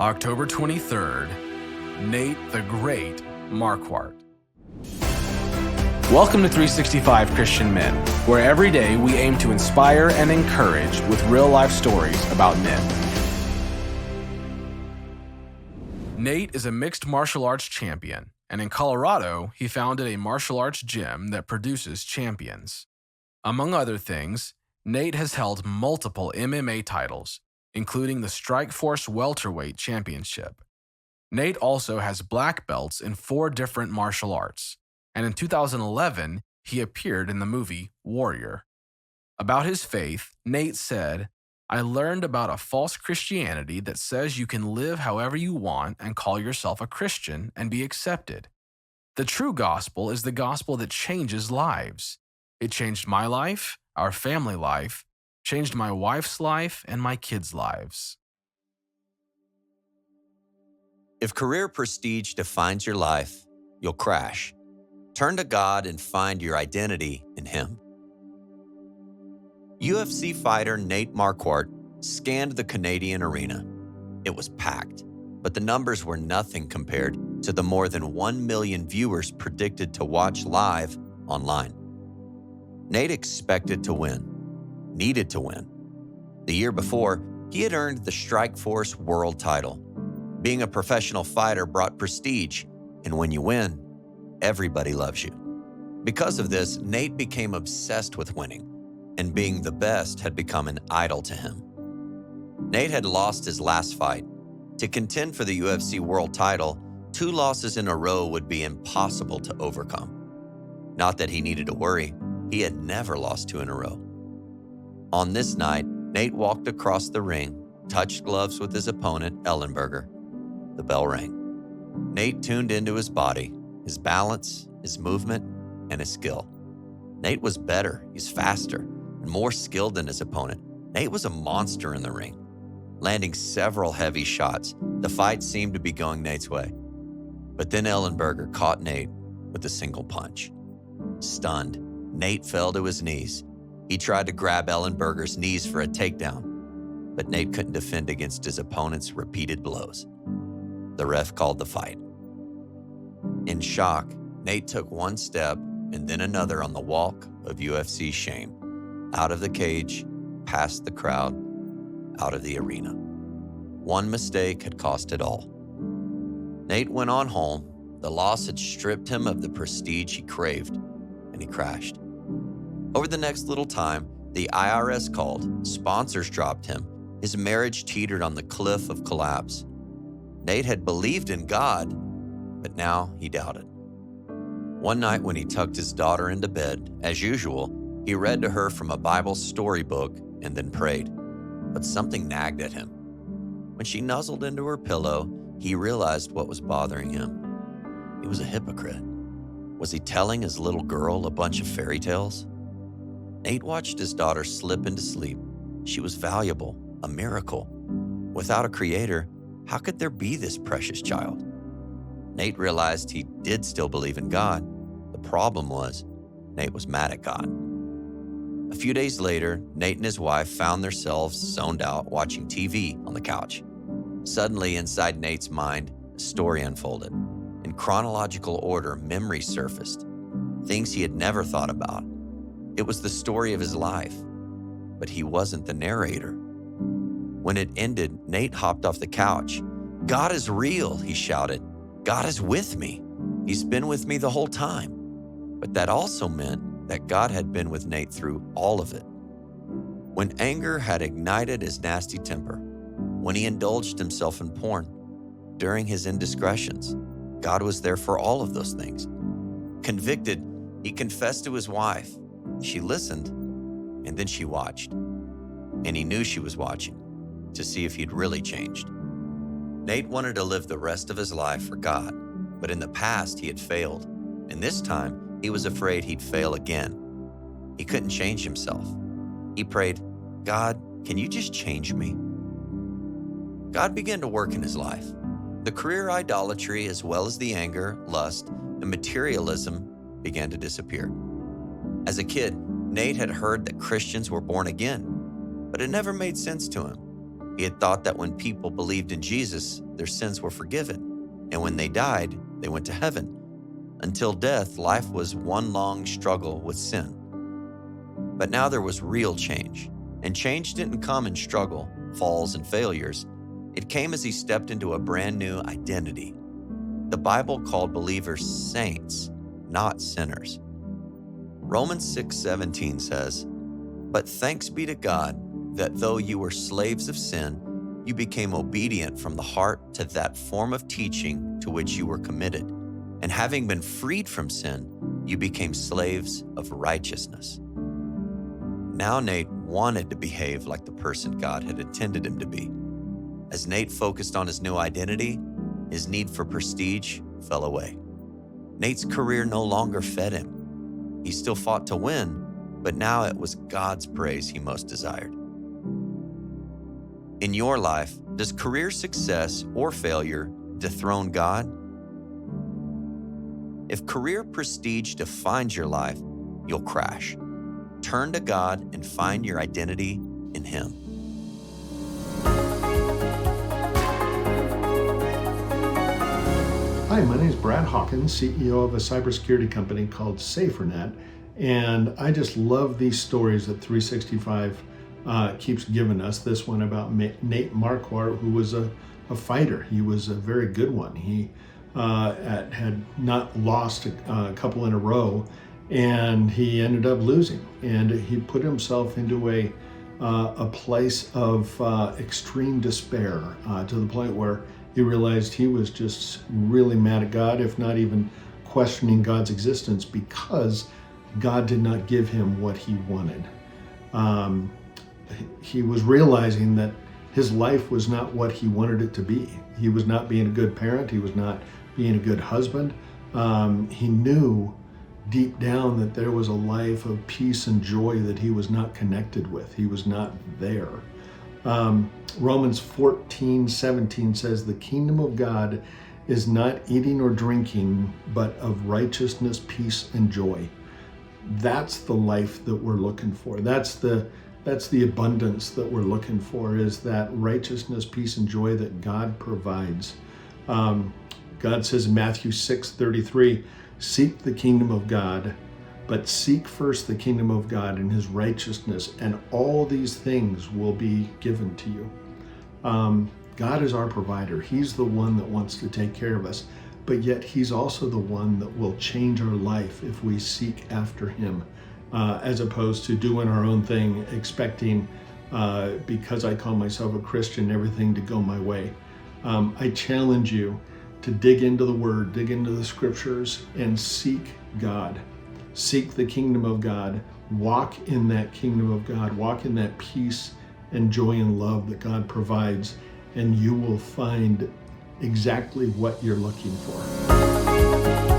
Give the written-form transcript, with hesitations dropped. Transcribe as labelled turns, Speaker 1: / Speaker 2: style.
Speaker 1: October 23rd, Nate the Great Marquardt. Welcome to 365 Christian Men, where every day we aim to inspire and encourage with real-life stories about men. Nate is a mixed martial arts champion, and in Colorado, he founded a martial arts gym that produces champions. Among other things, Nate has held multiple MMA titles, including the Strikeforce Welterweight Championship. Nate also has black belts in 4 different martial arts, and in 2011, he appeared in the movie Warrior. About his faith, Nate said, "I learned about a false Christianity that says you can live however you want and call yourself a Christian and be accepted. The true gospel is the gospel that changes lives. It changed my life, our family life, changed my wife's life, and my kids' lives."
Speaker 2: If career prestige defines your life, you'll crash. Turn to God and find your identity in Him. UFC fighter Nate Marquardt scanned the Canadian arena. It was packed, but the numbers were nothing compared to the more than 1 million viewers predicted to watch live online. Nate expected to win, needed to win. The year before, he had earned the Strikeforce World title. Being a professional fighter brought prestige, and when you win, everybody loves you. Because of this, Nate became obsessed with winning, and being the best had become an idol to him. Nate had lost his last fight. To contend for the UFC World title, 2 losses in a row would be impossible to overcome. Not that he needed to worry, he had never lost 2 in a row. On this night, Nate walked across the ring, touched gloves with his opponent, Ellenberger. The bell rang. Nate tuned into his body, his balance, his movement, and his skill. Nate was better, he's faster, and more skilled than his opponent. Nate was a monster in the ring. Landing several heavy shots, the fight seemed to be going Nate's way. But then Ellenberger caught Nate with a single punch. Stunned, Nate fell to his knees. He tried to grab Ellenberger's knees for a takedown, but Nate couldn't defend against his opponent's repeated blows. The ref called the fight. In shock, Nate took one step and then another on the walk of UFC shame. Out of the cage, past the crowd, out of the arena. One mistake had cost it all. Nate went on home. The loss had stripped him of the prestige he craved, and he crashed. Over the next little time, the IRS called, sponsors dropped him, his marriage teetered on the cliff of collapse. Nate had believed in God, but now he doubted. One night when he tucked his daughter into bed, as usual, he read to her from a Bible storybook and then prayed. But something nagged at him. When she nuzzled into her pillow, he realized what was bothering him. He was a hypocrite. Was he telling his little girl a bunch of fairy tales? Nate watched his daughter slip into sleep. She was valuable, a miracle. Without a creator, how could there be this precious child? Nate realized he did still believe in God. The problem was, Nate was mad at God. A few days later, Nate and his wife found themselves zoned out watching TV on the couch. Suddenly, inside Nate's mind, a story unfolded. In chronological order, memories surfaced, things he had never thought about. It was the story of his life, but he wasn't the narrator. When it ended, Nate hopped off the couch. "God is real," he shouted. "God is with me. He's been with me the whole time." But that also meant that God had been with Nate through all of it. When anger had ignited his nasty temper, when he indulged himself in porn, during his indiscretions, God was there for all of those things. Convicted, he confessed to his wife. She listened, and then she watched. And he knew she was watching to see if he'd really changed. Nate wanted to live the rest of his life for God, but in the past he had failed, and this time he was afraid he'd fail again. He couldn't change himself. He prayed, "God, can you just change me?" God began to work in his life. The career idolatry, as well as the anger, lust, and materialism began to disappear. As a kid, Nate had heard that Christians were born again, but it never made sense to him. He had thought that when people believed in Jesus, their sins were forgiven, and when they died, they went to heaven. Until death, life was one long struggle with sin. But now there was real change, and change didn't come in struggle, falls, and failures. It came as he stepped into a brand new identity. The Bible called believers saints, not sinners. Romans 6:17 says, "But thanks be to God that though you were slaves of sin, you became obedient from the heart to that form of teaching to which you were committed. And having been freed from sin, you became slaves of righteousness." Now Nate wanted to behave like the person God had intended him to be. As Nate focused on his new identity, his need for prestige fell away. Nate's career no longer fed him. He still fought to win, but now it was God's praise he most desired. In your life, does career success or failure dethrone God? If career prestige defines your life, you'll crash. Turn to God and find your identity in Him.
Speaker 3: Hi, my name is Brad Hawkins, CEO of a cybersecurity company called SaferNet, and I just love these stories that 365 keeps giving us. This one about Nate Marquardt, who was a fighter. He was a very good one. He had not lost a couple in a row, and he ended up losing. And he put himself into a place of extreme despair to the point where he realized he was just really mad at God, if not even questioning God's existence, because God did not give him what he wanted. He was realizing that his life was not what he wanted it to be. He was not being a good parent. He was not being a good husband. He knew deep down that there was a life of peace and joy that he was not connected with. He was not there. Romans 14:17 says, "The kingdom of God is not eating or drinking, but of righteousness, peace, and joy." That's the life that we're looking for. That's the abundance that we're looking for, is that righteousness, peace, and joy that God provides. God says in Matthew 6:33, "Seek the kingdom of God, but seek first the kingdom of God and his righteousness, and all these things will be given to you." God is our provider. He's the one that wants to take care of us, but yet he's also the one that will change our life if we seek after him, as opposed to doing our own thing, expecting, because I call myself a Christian, everything to go my way. I challenge you to dig into the Word, dig into the Scriptures, and seek God. Seek the kingdom of God. Walk in that kingdom of God. Walk in that peace and joy and love that God provides, and you will find exactly what you're looking for.